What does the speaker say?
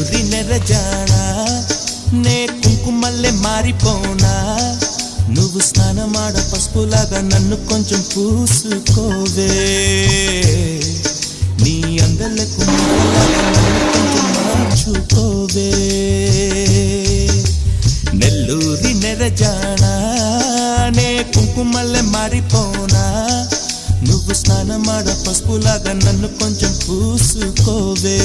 నెల్లూరి నెరజానా నే కుంకుమల్లె మారిపోనా నువ్వు స్నానమాడ పసుపులాగా నన్ను కొంచెం పూసుకోవే నీ అందలకు కొంచెం మార్చుకోవే నెల్లూరి నెరజానా నే కుంకుమల్లె మారిపోనా నువ్వు స్నానమాడ పసుపులాగా నన్ను కొంచెం పూసుకోవే